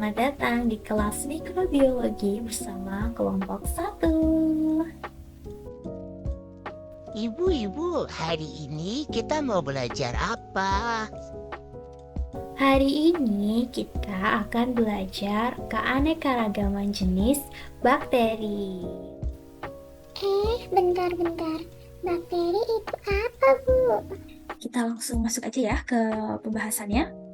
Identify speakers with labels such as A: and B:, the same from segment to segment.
A: Selamat datang di kelas mikrobiologi bersama kelompok 1.
B: Ibu, hari ini kita mau belajar apa?
A: Hari ini kita akan belajar keanekaragaman jenis bakteri.
C: Bentar. Bakteri itu apa, Bu?
D: Kita langsung masuk aja ya ke pembahasannya.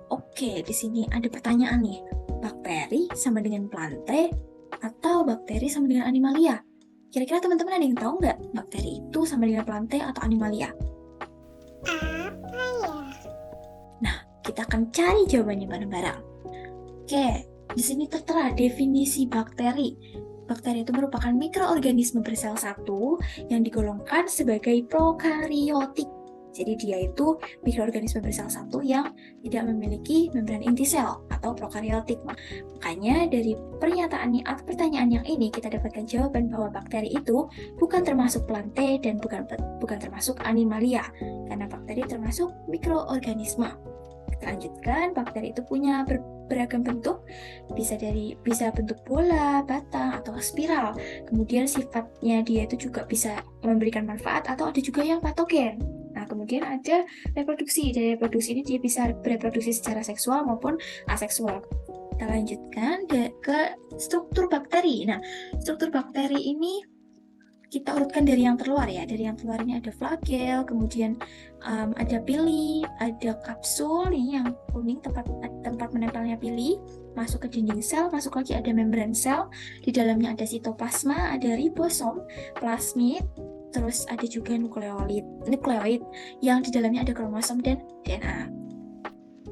D: Oke, di sini ada pertanyaan nih. Bakteri sama dengan plante atau bakteri sama dengan animalia? Kira-kira teman-teman ada yang tahu nggak bakteri itu sama dengan plante atau animalia?
C: Apa ya?
D: Kita akan cari jawabannya bareng-bareng. Oke, di sini tertera definisi bakteri. Bakteri itu merupakan mikroorganisme bersel satu yang digolongkan sebagai prokariotik. Jadi dia itu mikroorganisme bersel satu yang tidak memiliki membran inti sel atau prokariotik. Makanya dari pernyataannya atau pertanyaan yang ini kita dapatkan jawaban bahwa bakteri itu bukan termasuk plante dan bukan termasuk animalia, karena bakteri termasuk mikroorganisme. Kita lanjutkan, bakteri itu punya beragam bentuk, bisa bentuk bola, batang, atau spiral. Kemudian sifatnya dia itu juga bisa memberikan manfaat atau ada juga yang patogen. Nah, kemudian ada reproduksi. Dari reproduksi ini dia bisa bereproduksi secara seksual maupun aseksual. Kita lanjutkan ke struktur bakteri. Nah, struktur bakteri ini kita urutkan dari yang terluar ya. Dari yang terluar ini ada flagel, kemudian ada pili, ada kapsul nih yang kuning tempat menempelnya pili, masuk ke dinding sel, masuk lagi ada membran sel, di dalamnya ada sitoplasma, ada ribosom, plasmid, terus ada juga nukleoid yang di dalamnya ada kromosom dan DNA.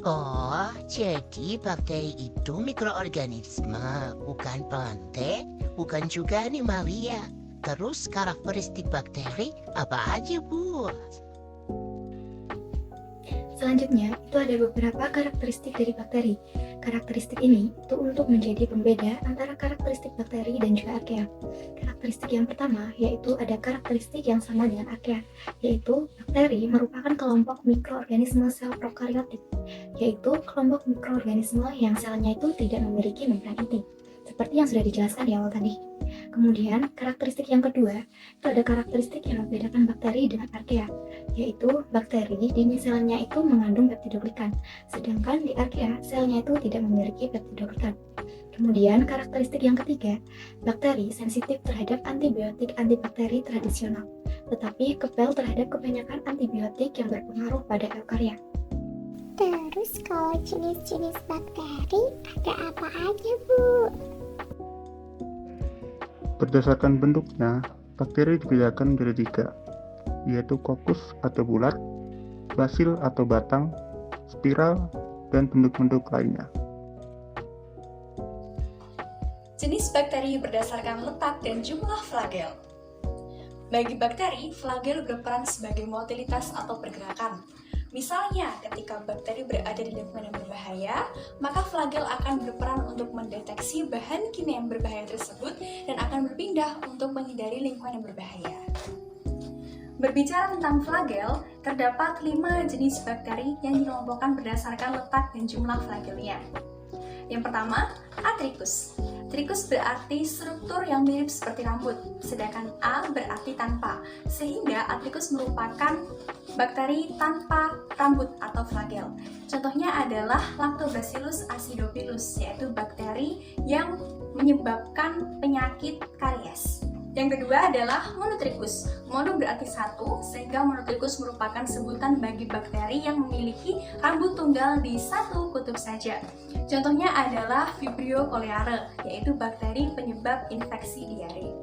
B: Oh, jadi bakteri itu mikroorganisme, bukan plante, bukan juga animalia. Terus karakteristik bakteri apa aja, Bu?
E: Selanjutnya, itu ada beberapa karakteristik dari bakteri. Karakteristik ini itu untuk menjadi pembeda antara karakteristik bakteri dan juga archaea. Karakteristik yang pertama yaitu ada karakteristik yang sama dengan archaea, yaitu bakteri merupakan kelompok mikroorganisme sel prokariotik, yaitu kelompok mikroorganisme yang selnya itu tidak memiliki membran inti, seperti yang sudah dijelaskan di awal tadi. Kemudian, karakteristik yang kedua, itu ada karakteristik yang membedakan bakteri dengan archaea, yaitu bakteri dinding selnya itu mengandung peptidoglikan, sedangkan di archaea selnya itu tidak memiliki peptidoglikan. Kemudian, karakteristik yang ketiga, bakteri sensitif terhadap antibiotik antibakteri tradisional, tetapi kebal terhadap kebanyakan antibiotik yang berpengaruh pada eukaryot.
C: Terus kalau jenis-jenis bakteri ada apa aja, Bu?
F: Berdasarkan bentuknya, bakteri dibedakan menjadi 3, yaitu kokus atau bulat, basil atau batang, spiral, dan bentuk-bentuk lainnya.
G: Jenis bakteri berdasarkan letak dan jumlah flagel. Bagi bakteri, flagel berperan sebagai motilitas atau pergerakan. Misalnya, ketika bakteri berada di lingkungan yang berbahaya, maka flagel akan berperan untuk mendeteksi bahan kimia yang berbahaya tersebut dan akan berpindah untuk menghindari lingkungan yang berbahaya. Berbicara tentang flagel, terdapat 5 jenis bakteri yang dikelompokkan berdasarkan letak dan jumlah flagelnya. Yang pertama, Atricus. Tricus berarti struktur yang mirip seperti rambut, sedangkan A berarti tanpa, sehingga Atricus merupakan bakteri tanpa rambut atau flagel. Contohnya adalah Lactobacillus acidophilus, yaitu bakteri yang menyebabkan penyakit karies. Yang kedua adalah Monotrichus. Mono berarti satu, sehingga Monotrichus merupakan sebutan bagi bakteri yang memiliki rambut tunggal di satu kutub saja. Contohnya adalah Vibrio cholerae, yaitu bakteri penyebab infeksi diare.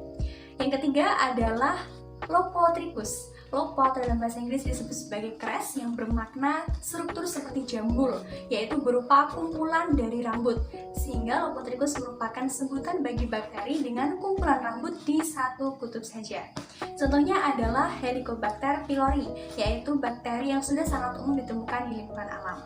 G: Yang ketiga adalah Lopotrichus. Lopo atau dalam bahasa Inggris disebut sebagai crest yang bermakna struktur seperti jambul, yaitu berupa kumpulan dari rambut, sehingga Lopotrichus merupakan sebutan bagi bakteri dengan kumpulan rambut di satu kutub saja. Contohnya adalah Helicobacter pylori, yaitu bakteri yang sudah sangat umum ditemukan di lingkungan alam.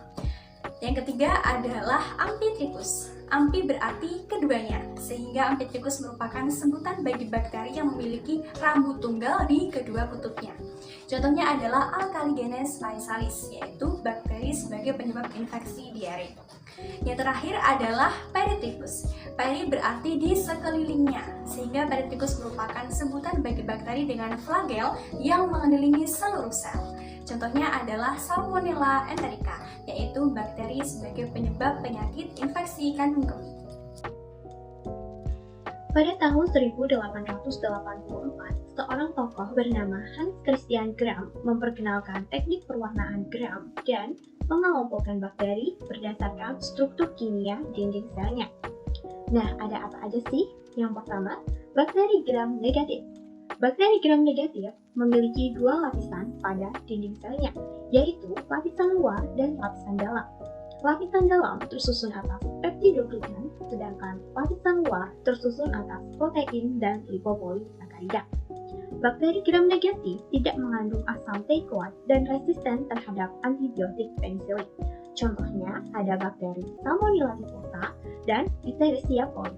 G: Yang ketiga adalah Amphitricus. Amphi berarti keduanya, sehingga Amphitricus merupakan sebutan bagi bakteri yang memiliki rambut tunggal di kedua kutubnya. Contohnya adalah Alkaligenes rhizalis, yaitu bakteri sebagai penyebab infeksi diare. Yang terakhir adalah periticus. Peri berarti di sekelilingnya, sehingga periticus merupakan sebutan bagi bakteri dengan flagel yang mengelilingi seluruh sel. Contohnya adalah Salmonella enterica, yaitu bakteri sebagai penyebab penyakit infeksi kandung kemih.
H: Pada tahun 1884, seorang tokoh bernama Hans Christian Gram memperkenalkan teknik perwarnaan Gram dan mengelompokkan bakteri berdasarkan struktur kimia dinding selnya. Nah, ada apa aja sih? Yang pertama, bakteri Gram negatif. Bakteri Gram negatif memiliki dua lapisan pada dinding selnya, yaitu lapisan luar dan lapisan dalam. Lapisan dalam tersusun atas peptidoglikan, sedangkan lapisan luar tersusun atas protein dan lipopolisakarida. Bakteri Gram negatif tidak mengandung asam teikoat dan resisten terhadap antibiotik penisilin. Contohnya ada bakteri Salmonella typhosa dan Listeria coli.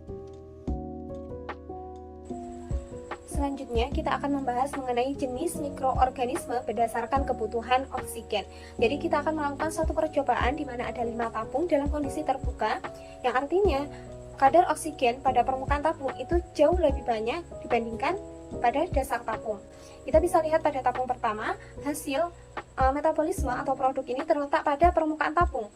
I: Selanjutnya, kita akan membahas mengenai jenis mikroorganisme berdasarkan kebutuhan oksigen. Jadi, kita akan melakukan suatu percobaan di mana ada 5 tabung dalam kondisi terbuka, yang artinya kadar oksigen pada permukaan tabung itu jauh lebih banyak dibandingkan pada dasar tabung. Kita bisa lihat pada tabung pertama, hasil metabolisme atau produk ini terletak pada permukaan tabung.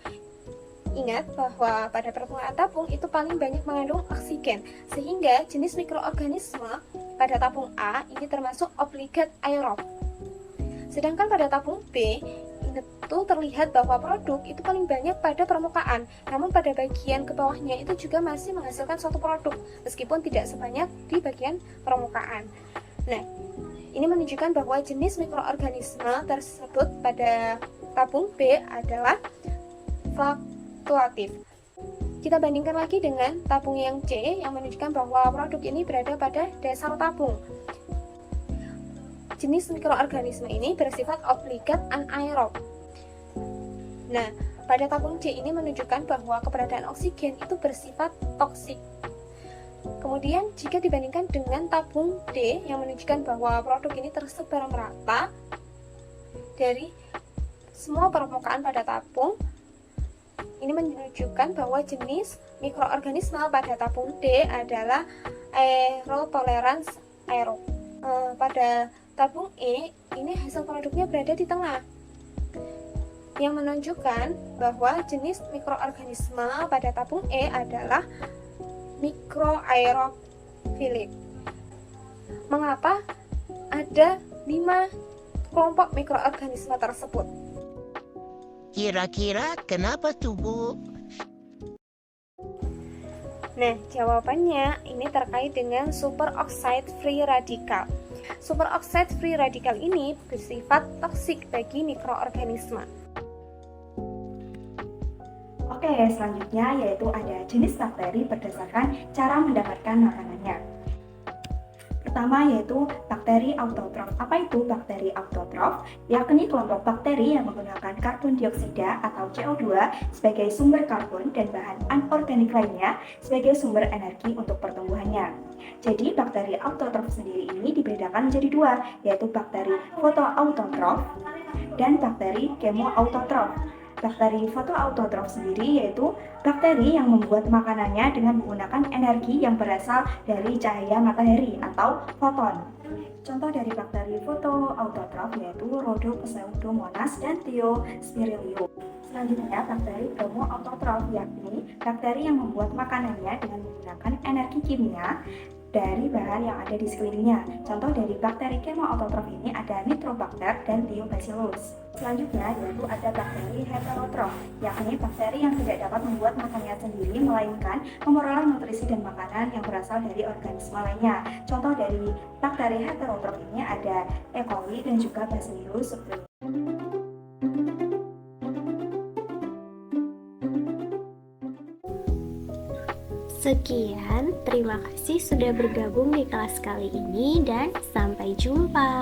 I: Ingat bahwa pada permukaan tabung itu paling banyak mengandung oksigen, sehingga jenis mikroorganisme pada tabung A ini termasuk obligat aerob. Sedangkan pada tabung B itu terlihat bahwa produk itu paling banyak pada permukaan, namun pada bagian ke bawahnya itu juga masih menghasilkan suatu produk, meskipun tidak sebanyak di bagian permukaan. Nah, ini menunjukkan bahwa jenis mikroorganisme tersebut pada tabung B adalah fluktuatif. Kita bandingkan lagi dengan tabung yang C yang menunjukkan bahwa produk ini berada pada dasar tabung. Jenis mikroorganisme ini bersifat obligat anaerob. Nah, pada tabung C ini menunjukkan bahwa keberadaan oksigen itu bersifat toksik. Kemudian jika dibandingkan dengan tabung D yang menunjukkan bahwa produk ini tersebar merata dari semua permukaan pada tabung, ini menunjukkan bahwa jenis mikroorganisme pada tabung D adalah aerotolerans aerob. Pada tabung E, ini hasil produknya berada di tengah, yang menunjukkan bahwa jenis mikroorganisme pada tabung E adalah mikroaerofilik. Mengapa ada 5 kelompok mikroorganisme tersebut?
B: Kira-kira kenapa tuh, Bu?
I: Nah, jawabannya ini terkait dengan superoxide free radical. Superoxide free radical ini bersifat toksik bagi mikroorganisme.
E: Oke, selanjutnya yaitu ada jenis bakteri berdasarkan cara mendapatkan makanannya. Pertama yaitu bakteri autotrof. Apa itu bakteri autotrof? Yakni kelompok bakteri yang menggunakan karbon dioksida atau CO2 sebagai sumber karbon dan bahan anorganik lainnya sebagai sumber energi untuk pertumbuhannya. Jadi bakteri autotrof sendiri ini dibedakan menjadi 2, yaitu bakteri fotoautotrof dan bakteri kemoautotrof. Bakteri fotoautotrof sendiri yaitu bakteri yang membuat makanannya dengan menggunakan energi yang berasal dari cahaya matahari atau foton. Contoh dari bakteri fotoautotrof yaitu Rhodopseudomonas dan Thiospirillum. Selanjutnya, bakteri kemoautotrof yakni bakteri yang membuat makanannya dengan menggunakan energi kimia dari bahan yang ada di sekelilingnya. Contoh dari bakteri kemoautotrof ini ada Nitrobacter dan Thiobacillus. Selanjutnya yaitu ada bakteri heterotrof, yakni bakteri yang tidak dapat membuat makanannya sendiri, melainkan memperoleh nutrisi dan makanan yang berasal dari organisme lainnya. Contoh dari bakteri heterotrof ini ada E. coli dan juga Bacillus subtilis.
C: Sekian, terima kasih sudah bergabung di kelas kali ini dan sampai jumpa.